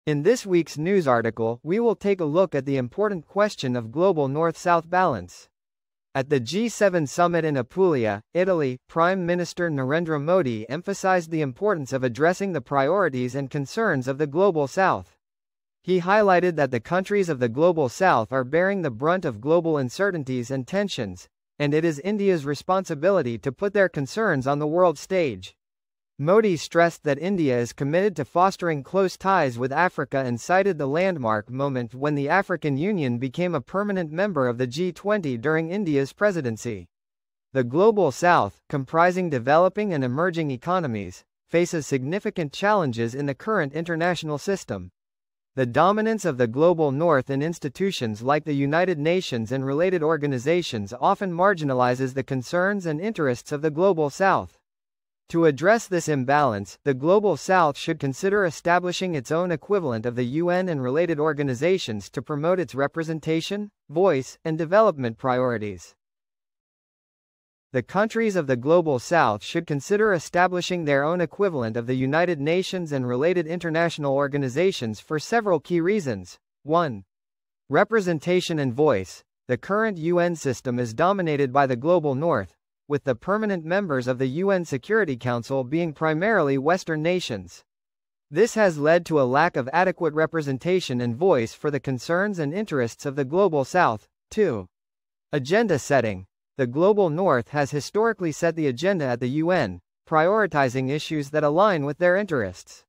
In this week's news article, we will take a look at the important question of global North-South balance. At the G7 summit in Apulia, Italy, Prime Minister Narendra Modi emphasized the importance of addressing the priorities and concerns of the Global South. He highlighted that the countries of the Global South are bearing the brunt of global uncertainties and tensions, and it is India's responsibility to put their concerns on the world stage. Modi stressed that India is committed to fostering close ties with Africa and cited the landmark moment when the African Union became a permanent member of the G20 during India's presidency. The Global South, comprising developing and emerging economies, faces significant challenges in the current international system. The dominance of the Global North in institutions like the United Nations and related organizations often marginalizes the concerns and interests of the Global South. To address this imbalance, the Global South should consider establishing its own equivalent of the UN and related organizations to promote its representation, voice, and development priorities. The countries of the Global South should consider establishing their own equivalent of the United Nations and related international organizations for several key reasons. 1. Representation and voice. The current UN system is dominated by the Global North, with the permanent members of the UN Security Council being primarily Western nations. This has led to a lack of adequate representation and voice for the concerns and interests of the Global South. 2. Agenda setting. The Global North has historically set the agenda at the UN, prioritizing issues that align with their interests.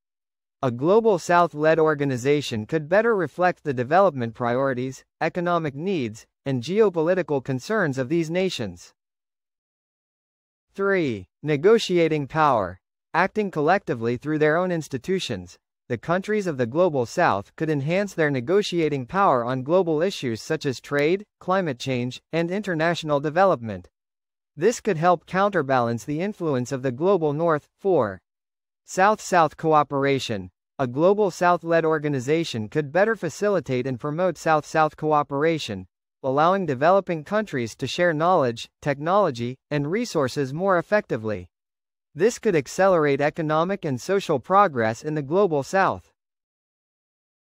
A Global South-led organization could better reflect the development priorities, economic needs, and geopolitical concerns of these nations. 3. Negotiating power. Acting collectively through their own institutions, the countries of the Global South could enhance their negotiating power on global issues such as trade, climate change, and international development. This could help counterbalance the influence of the Global North. 4. South-South cooperation. A Global South-led organization could better facilitate and promote South-South cooperation, allowing developing countries to share knowledge, technology, and resources more effectively. This could accelerate economic and social progress in the Global South.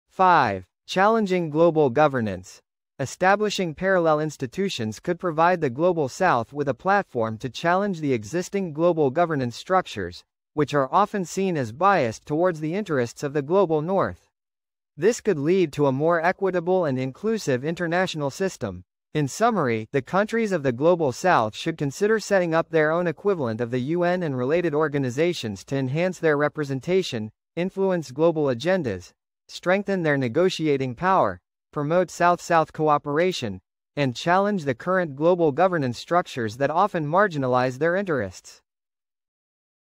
5. Challenging global governance. Establishing parallel institutions could provide the Global South with a platform to challenge the existing global governance structures, which are often seen as biased towards the interests of the Global North. This could lead to a more equitable and inclusive international system. In summary, the countries of the Global South should consider setting up their own equivalent of the UN and related organizations to enhance their representation, influence global agendas, strengthen their negotiating power, promote South-South cooperation, and challenge the current global governance structures that often marginalize their interests.